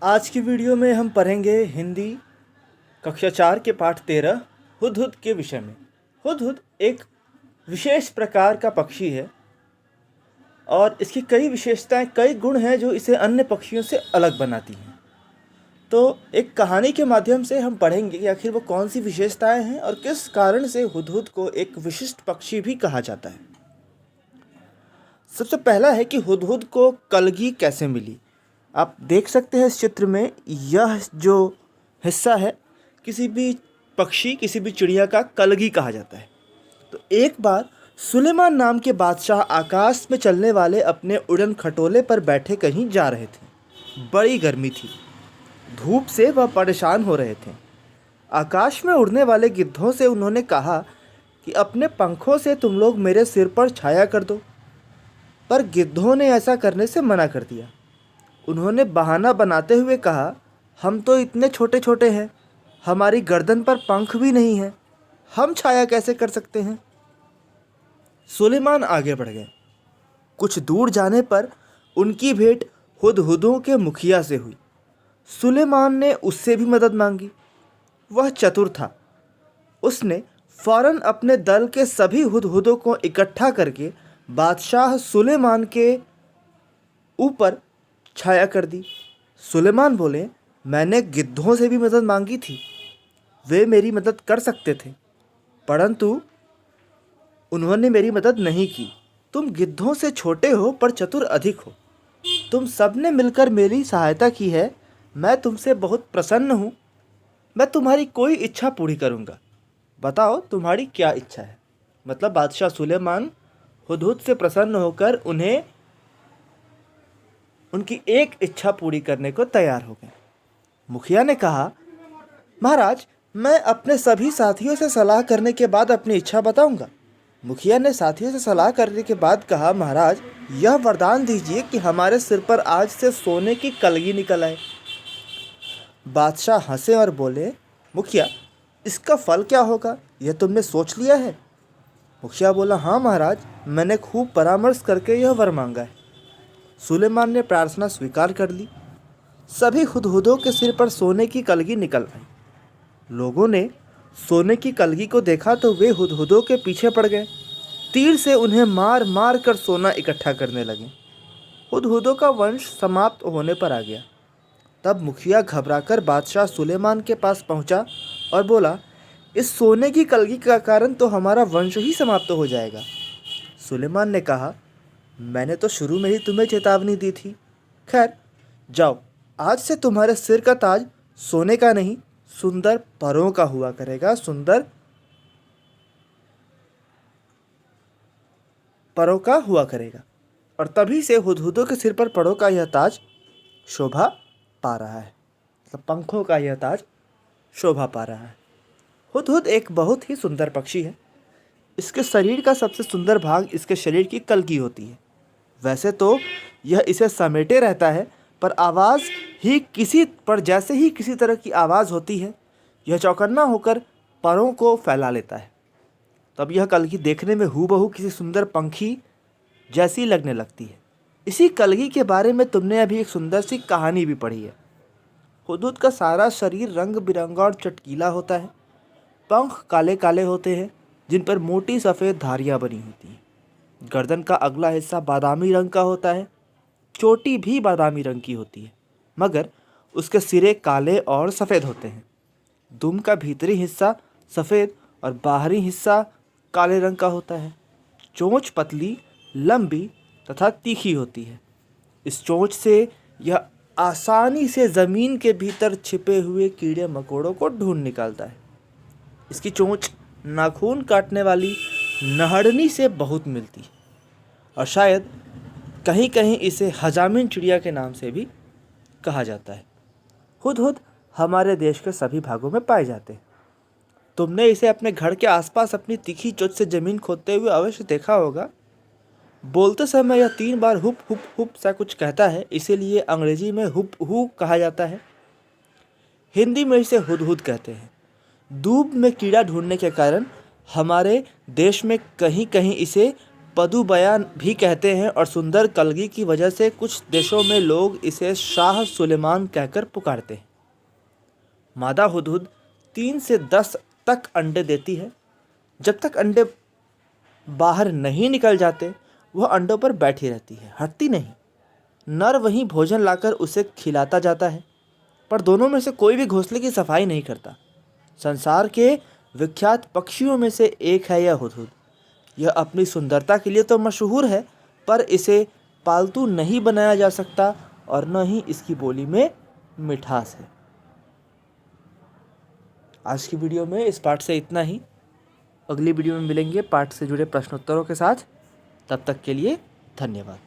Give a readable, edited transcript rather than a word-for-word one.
आज की वीडियो में हम पढ़ेंगे हिंदी कक्षा 4 के पाठ 13 हुदहुद के विषय में। हुदहुद एक विशेष प्रकार का पक्षी है और इसकी कई विशेषताएं, कई गुण हैं जो इसे अन्य पक्षियों से अलग बनाती हैं। तो एक कहानी के माध्यम से हम पढ़ेंगे कि आखिर वो कौन सी विशेषताएं हैं और किस कारण से हुदहुद को एक विशिष्ट पक्षी भी कहा जाता है। सबसे पहला है कि हुदहुद को कलगी कैसे मिली। आप देख सकते हैं इस चित्र में, यह जो हिस्सा है किसी भी पक्षी, किसी भी चिड़िया का कलगी कहा जाता है। तो एक बार सुलेमान नाम के बादशाह आकाश में चलने वाले अपने उड़न खटोले पर बैठे कहीं जा रहे थे। बड़ी गर्मी थी, धूप से वह परेशान हो रहे थे। आकाश में उड़ने वाले गिद्धों से उन्होंने कहा कि अपने पंखों से तुम लोग मेरे सिर पर छाया कर दो, पर गिद्धों ने ऐसा करने से मना कर दिया। उन्होंने बहाना बनाते हुए कहा, हम तो इतने छोटे छोटे हैं, हमारी गर्दन पर पंख भी नहीं है, हम छाया कैसे कर सकते हैं। सुलेमान आगे बढ़ गए। कुछ दूर जाने पर उनकी भेंट हुदहुदों के मुखिया से हुई। सुलेमान ने उससे भी मदद मांगी। वह चतुर था। उसने फौरन अपने दल के सभी हुदहुदों को इकट्ठा करके बादशाह सुलेमान के ऊपर छाया कर दी। सुलेमान बोले, मैंने गिद्धों से भी मदद मांगी थी, वे मेरी मदद कर सकते थे, परंतु उन्होंने मेरी मदद नहीं की। तुम गिद्धों से छोटे हो पर चतुर अधिक हो। तुम सब ने मिलकर मेरी सहायता की है। मैं तुमसे बहुत प्रसन्न हूँ। मैं तुम्हारी कोई इच्छा पूरी करूँगा। बताओ तुम्हारी क्या इच्छा है। मतलब बादशाह सुलेमान हुदहुद से प्रसन्न होकर उन्हें उनकी एक इच्छा पूरी करने को तैयार हो गए। मुखिया ने कहा, महाराज, मैं अपने सभी साथियों से सलाह करने के बाद अपनी इच्छा बताऊंगा। मुखिया ने साथियों से सलाह करने के बाद कहा, महाराज, यह वरदान दीजिए कि हमारे सिर पर आज से सोने की कलगी निकल आए। बादशाह हंसे और बोले, मुखिया, इसका फल क्या होगा, यह तुमने सोच लिया है। मुखिया बोला, हाँ महाराज, मैंने खूब परामर्श करके यह वर मांगा है। सुलेमान ने प्रार्थना स्वीकार कर ली। सभी हुदहुदों के सिर पर सोने की कलगी निकल आई। लोगों ने सोने की कलगी को देखा तो वे हुदहुदों के पीछे पड़ गए। तीर से उन्हें मार मार कर सोना इकट्ठा करने लगे। हुदहुदों का वंश समाप्त होने पर आ गया। तब मुखिया घबराकर बादशाह सुलेमान के पास पहुंचा और बोला, इस सोने की कलगी का कारण तो हमारा वंश ही समाप्त हो जाएगा। सुलेमान ने कहा, मैंने तो शुरू में ही तुम्हें चेतावनी दी थी। खैर, जाओ, आज से तुम्हारे सिर का ताज सोने का नहीं, सुंदर परों का हुआ करेगा। सुंदर परों का हुआ करेगा। और तभी से हुदहुदों के सिर पर परों का यह ताज शोभा पा रहा है। मतलब पंखों का यह ताज शोभा पा रहा है। हुदहुद एक बहुत ही सुंदर पक्षी है। इसके शरीर का सबसे सुंदर भाग इसके शरीर की कलगी होती है। वैसे तो यह इसे समेटे रहता है, पर आवाज़ ही जैसे ही किसी तरह की आवाज़ होती है, यह चौकन्ना होकर परों को फैला लेता है। तब यह कलगी देखने में हूबहू किसी सुंदर पंखी जैसी लगने लगती है। इसी कलगी के बारे में तुमने अभी एक सुंदर सी कहानी भी पढ़ी है। हुदहुद का सारा शरीर रंग बिरंगा और चटकीला होता है। पंख काले काले होते हैं जिन पर मोटी सफ़ेद धारियाँ बनी होती हैं। गर्दन का अगला हिस्सा बादामी रंग का होता है। चोटी भी बादामी रंग की होती है, मगर उसके सिरे काले और सफ़ेद होते हैं। दुम का भीतरी हिस्सा सफ़ेद और बाहरी हिस्सा काले रंग का होता है। चोंच पतली, लंबी तथा तीखी होती है। इस चोंच से यह आसानी से ज़मीन के भीतर छिपे हुए कीड़े मकोड़ों को ढूंढ निकालता है। इसकी चोंच नाखून काटने वाली नहड़नी से बहुत मिलती है और शायद कहीं कहीं इसे हजामिन चिड़िया के नाम से भी कहा जाता है। हुदहुद हमारे देश के सभी भागों में पाए जाते हैं। तुमने इसे अपने घर के आसपास अपनी तीखी चोंच से ज़मीन खोदते हुए अवश्य देखा होगा। बोलते समय यह 3 बार हुप हुप हुप सा कुछ कहता है, इसीलिए अंग्रेजी में हुप हू कहा जाता है। हिंदी में इसे हुदहुद कहते हैं। दूब में कीड़ा ढूंढने के कारण हमारे देश में कहीं कहीं इसे पदुबया भी कहते हैं और सुंदर कलगी की वजह से कुछ देशों में लोग इसे शाह सुलेमान कहकर पुकारते हैं। मादा हुदहुद 3 से 10 तक अंडे देती है। जब तक अंडे बाहर नहीं निकल जाते वह अंडों पर बैठी रहती है, हटती नहीं। नर वहीं भोजन लाकर उसे खिलाता जाता है, पर दोनों में से कोई भी घोंसले की सफाई नहीं करता। संसार के विख्यात पक्षियों में से एक है यह हुदहुद। यह अपनी सुंदरता के लिए तो मशहूर है, पर इसे पालतू नहीं बनाया जा सकता और न ही इसकी बोली में मिठास है। आज की वीडियो में इस पार्ट से इतना ही। अगली वीडियो में मिलेंगे पार्ट से जुड़े प्रश्नोत्तरों के साथ। तब तक के लिए धन्यवाद।